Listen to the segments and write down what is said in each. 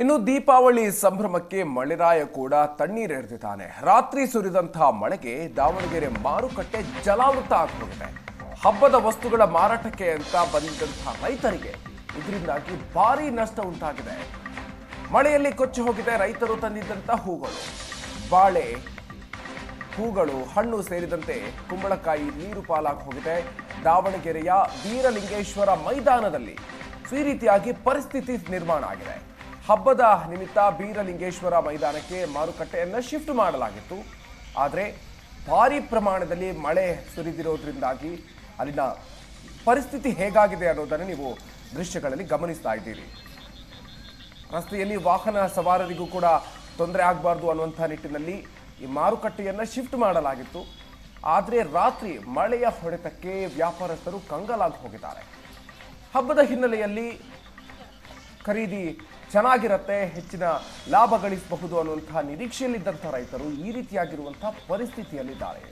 ಇನ್ನು ದೀಪಾವಳಿ ಸಂಭ್ರಮಕ್ಕೆ ಮಳೆರಾಯ ಕೂಡ ತಣ್ಣೀರೆರೆದಿದ್ದಾನೆ. ರಾತ್ರಿ ಸುರಿದಂತಹ ಮಳೆಗೆ ದಾವಣಗೆರೆ ಮಾರುಕಟ್ಟೆ ಜಲಾವೃತ ಆಗಿಬಿಟ್ಟಿದೆ. ಹಬ್ಬದ ವಸ್ತುಗಳ ಮಾರಾಟಕ್ಕೆ ಅಂತ ಬಂದಿದ್ದಂತಹ ರೈತರಿಗೆ ಇದರಿಂದಾಗಿ ಭಾರಿ ನಷ್ಟ ಉಂಟಾಗಿದೆ. ಮಳೆಯಲ್ಲಿ ಕೊಚ್ಚಿ ಹೋಗಿದೆ ರೈತರು ತಂದಿದ್ದಂತಹ ಹೂಗಳು, ಬಾಳೆ ಹೂಗಳು, ಹಣ್ಣು ಸೇರಿದಂತೆ ಕುಂಬಳಕಾಯಿ ನೀರು ಪಾಲಾಗಿ ಹೋಗಿದೆ. ದಾವಣಗೆರೆಯ ಬೀರಲಿಂಗೇಶ್ವರ ಮೈದಾನದಲ್ಲಿ ಈ ರೀತಿಯಾಗಿ ಪರಿಸ್ಥಿತಿ ನಿರ್ಮಾಣ ಆಗಿದೆ. ಹಬ್ಬದ ನಿಮಿತ್ತ ಬೀರಲಿಂಗೇಶ್ವರ ಮೈದಾನಕ್ಕೆ ಮಾರುಕಟ್ಟೆಯನ್ನು ಶಿಫ್ಟ್ ಮಾಡಲಾಗಿತ್ತು. ಆದರೆ ಭಾರಿ ಪ್ರಮಾಣದಲ್ಲಿ ಮಳೆ ಸುರಿದಿರೋದ್ರಿಂದಾಗಿ ಅಲ್ಲಿನ ಪರಿಸ್ಥಿತಿ ಹೇಗಾಗಿದೆ ಅನ್ನೋದನ್ನು ನೀವು ದೃಶ್ಯಗಳಲ್ಲಿ ಗಮನಿಸ್ತಾ ಇದ್ದೀರಿ. ರಸ್ತೆಯಲ್ಲಿ ವಾಹನ ಸವಾರರಿಗೂ ಕೂಡ ತೊಂದರೆ ಆಗಬಾರ್ದು ಅನ್ನುವಂಥ ನಿಟ್ಟಿನಲ್ಲಿ ಈ ಮಾರುಕಟ್ಟೆಯನ್ನು ಶಿಫ್ಟ್ ಮಾಡಲಾಗಿತ್ತು. ಆದರೆ ರಾತ್ರಿ ಮಳೆಯ ಹೊಡೆತಕ್ಕೆ ವ್ಯಾಪಾರಸ್ಥರು ಕಂಗಾಲಾಗಿ ಹೋಗಿದ್ದಾರೆ. ಹಬ್ಬದ ಹಿನ್ನೆಲೆಯಲ್ಲಿ ಖರೀದಿ ಚೆನ್ನಾಗಿರುತ್ತೆ, ಹೆಚ್ಚಿನ ಲಾಭ ಗಳಿಸಬಹುದು ಅನ್ನುವಂತಹ ನಿರೀಕ್ಷೆಯಲ್ಲಿದ್ದಂಥ ರೈತರು ಈ ರೀತಿಯಾಗಿರುವಂತಹ ಪರಿಸ್ಥಿತಿಯಲ್ಲಿದ್ದಾರೆ.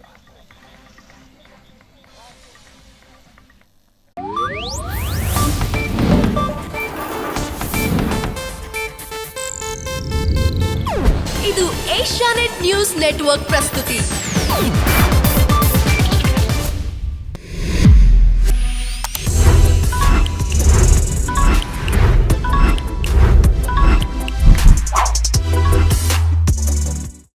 ಇದು ಏಷ್ಯಾನೆಟ್ ನ್ಯೂಸ್ ನೆಟ್ವರ್ಕ್ ಪ್ರಸ್ತುತಿ.